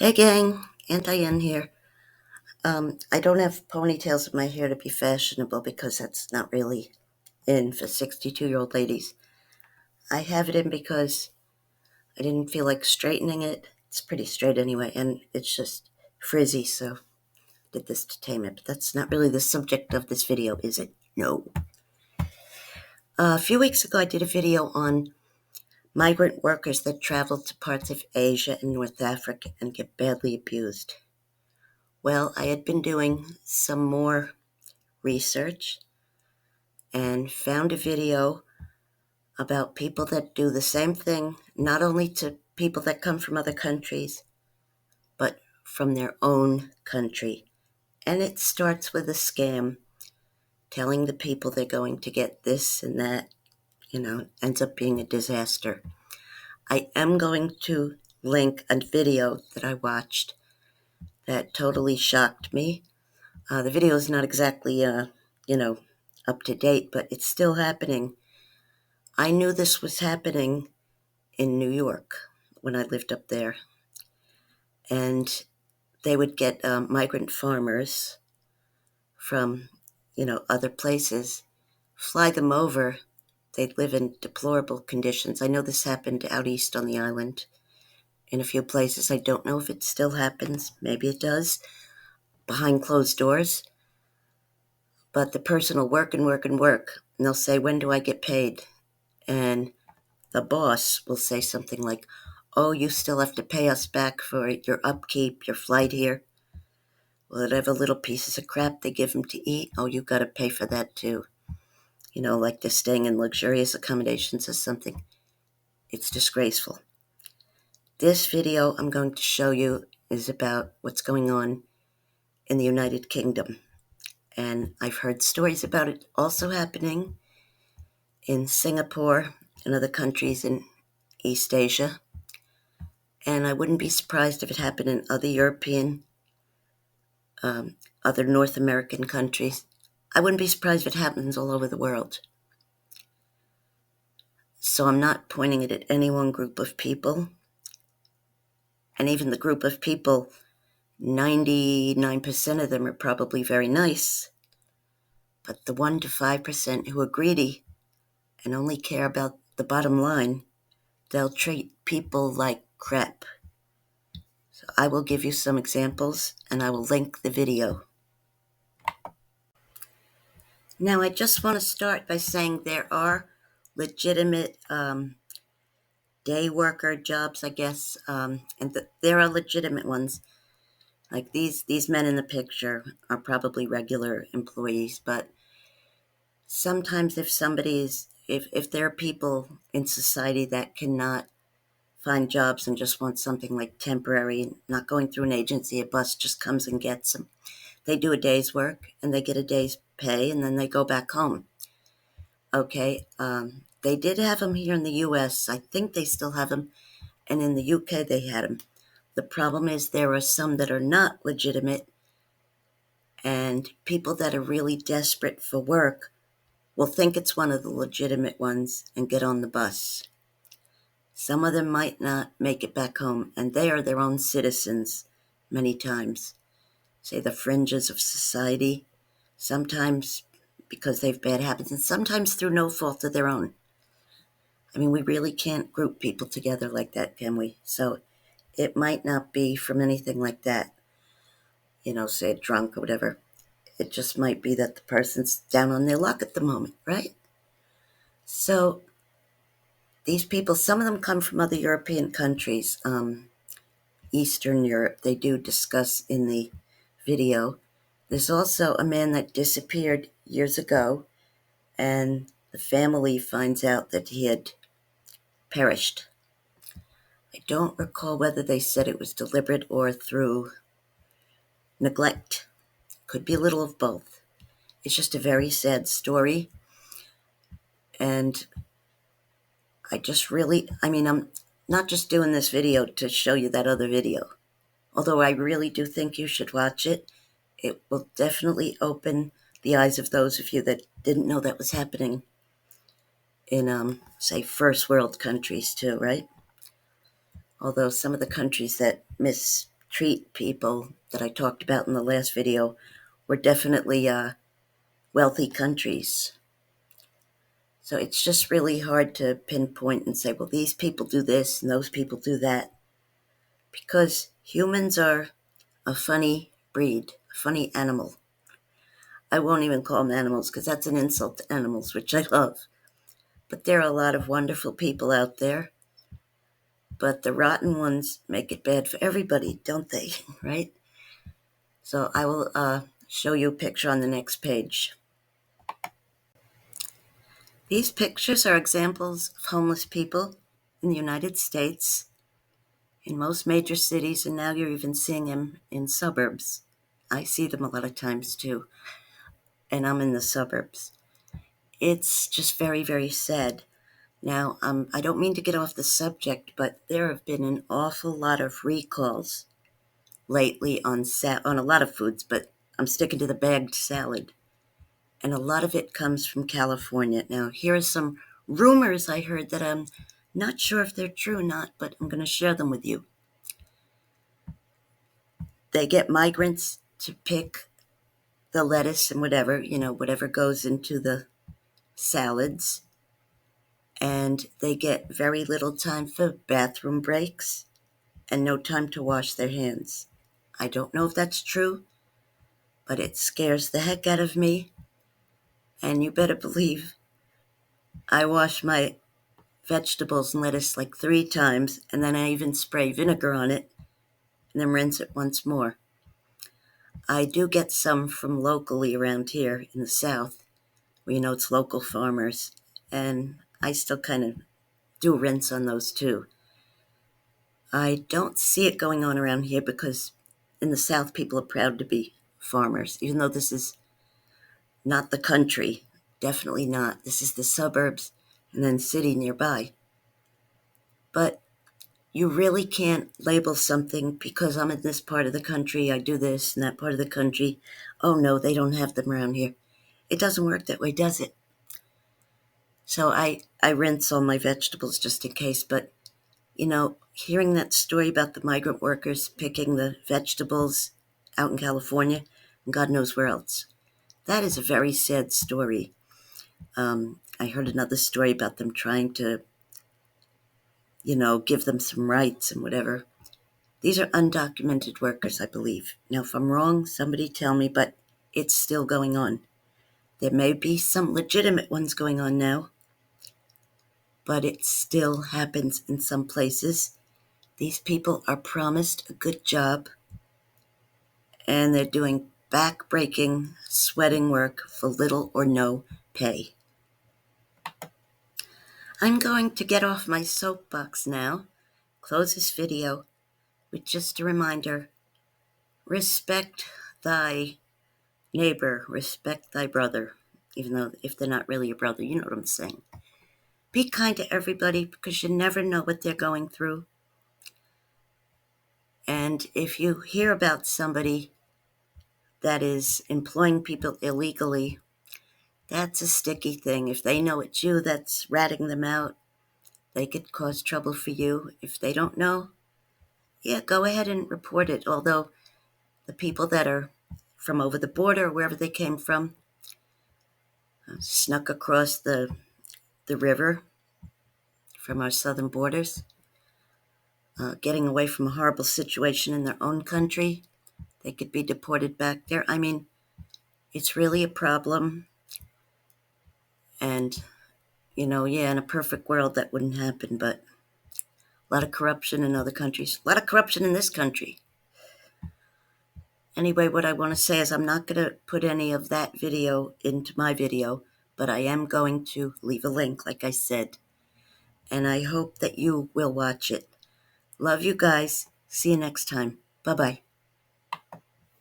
Hey gang, Anti-N here. I don't have ponytails in my hair to be fashionable because that's not really in for 62-year-old ladies. I have it in because I didn't feel like straightening it. It's pretty straight anyway, and it's just frizzy, so did this to tame it. But that's not really the subject of this video, is it? No. A few weeks ago, I did a video on migrant workers that travel to parts of Asia and North Africa and get badly abused. Well, I had been doing some more research and found a video about people that do the same thing, not only to people that come from other countries, but from their own country. And it starts with a scam, telling the people they're going to get this and that, ends up being a disaster. I am going to link a video that I watched that totally shocked me. The video is not exactly, up to date, but it's still happening. I knew this was happening in New York when I lived up there. And they would get migrant farmers from, other places, fly them over. They'd live in deplorable conditions. I know this happened out east on the island in a few places. I don't know if it still happens. Maybe it does, behind closed doors. But the person will work and work and work. And they'll say, "When do I get paid?" And the boss will say something like, "Oh, you still have to pay us back for your upkeep, your flight here. Whatever little pieces of crap they give them to eat, oh, you got to pay for that too." Like they're staying in luxurious accommodations or something. It's disgraceful. This video I'm going to show you is about what's going on in the United Kingdom. And I've heard stories about it also happening in Singapore and other countries in East Asia. And I wouldn't be surprised if it happened in other European, other North American countries. I wouldn't be surprised if it happens all over the world. So I'm not pointing it at any one group of people. And even the group of people, 99% of them are probably very nice. But the 1 to 5% who are greedy and only care about the bottom line, they'll treat people like crap. So I will give you some examples and I will link the video. Now, I just want to start by saying there are legitimate day worker jobs, I guess, and there are legitimate ones. Like these men in the picture are probably regular employees, but sometimes if there are people in society that cannot find jobs and just want something like temporary, not going through an agency, a bus just comes and gets them. They do a day's work and they get a day's pay and then they go back home. Okay, they did have them here in the U.S. I think they still have them, and in the U.K. they had them. The problem is there are some that are not legitimate, and people that are really desperate for work will think it's one of the legitimate ones and get on the bus. Some of them might not make it back home, and they are their own citizens many times, say the fringes of society, sometimes because they've bad habits, and sometimes through no fault of their own. I mean, we really can't group people together like that, can we? So it might not be from anything like that, say drunk or whatever. It just might be that the person's down on their luck at the moment, right? So these people, some of them come from other European countries, Eastern Europe. They do discuss in the video. There's also a man that disappeared years ago, and the family finds out that he had perished. I don't recall whether they said it was deliberate or through neglect. Could be a little of both. It's just a very sad story. And I'm not just doing this video to show you that other video. Although I really do think you should watch it. It will definitely open the eyes of those of you that didn't know that was happening in, say, first world countries too, right? Although some of the countries that treat people that I talked about in the last video were definitely wealthy countries. So it's just really hard to pinpoint and say, well, these people do this and those people do that. Because humans are a funny breed, a funny animal. I won't even call them animals because that's an insult to animals, which I love. But there are a lot of wonderful people out there. But the rotten ones make it bad for everybody, don't they? Right? So I will show you a picture on the next page. These pictures are examples of homeless people in the United States, in most major cities, and now you're even seeing them in suburbs. I see them a lot of times too, and I'm in the suburbs. It's just very, very sad. Now, I don't mean to get off the subject, but there have been an awful lot of recalls lately on a lot of foods, but I'm sticking to the bagged salad. And a lot of it comes from California. Now, here are some rumors I heard that I'm not sure if they're true or not, but I'm going to share them with you. They get migrants to pick the lettuce and whatever goes into the salads. And they get very little time for bathroom breaks and no time to wash their hands. I don't know if that's true, but it scares the heck out of me. And you better believe I wash my vegetables and lettuce like 3 times, and then I even spray vinegar on it and then rinse it once more. I do get some from locally around here in the South, where it's local farmers, and I still kind of do rinse on those too. I don't see it going on around here because in the South people are proud to be farmers, even though this is not the country. Definitely not. This is the suburbs and then city nearby. But you really can't label something because I'm in this part of the country, I do this, and that part of the country. Oh no, they don't have them around here. It doesn't work that way, does it? So I rinse all my vegetables just in case. But, hearing that story about the migrant workers picking the vegetables out in California, and God knows where else, that is a very sad story. I heard another story about them trying to, give them some rights and whatever. These are undocumented workers, I believe. Now, if I'm wrong, somebody tell me, but it's still going on. There may be some legitimate ones going on now, but it still happens in some places. These people are promised a good job, and they're doing back-breaking, sweating work for little or no pay. I'm going to get off my soapbox now, close this video with just a reminder: respect thy neighbor, respect thy brother, even though if they're not really your brother, you know what I'm saying. Be kind to everybody because you never know what they're going through. And if you hear about somebody that is employing people illegally, that's a sticky thing. If they know it's you that's ratting them out, they could cause trouble for you. If they don't know, yeah, go ahead and report it. Although the people that are from over the border, or wherever they came from, snuck across the river from our southern borders, getting away from a horrible situation in their own country, they could be deported back there. I mean, it's really a problem. And, in a perfect world that wouldn't happen, but a lot of corruption in other countries, a lot of corruption in this country. Anyway, what I want to say is I'm not going to put any of that video into my video, but I am going to leave a link, like I said, and I hope that you will watch it. Love you guys. See you next time. Bye-bye.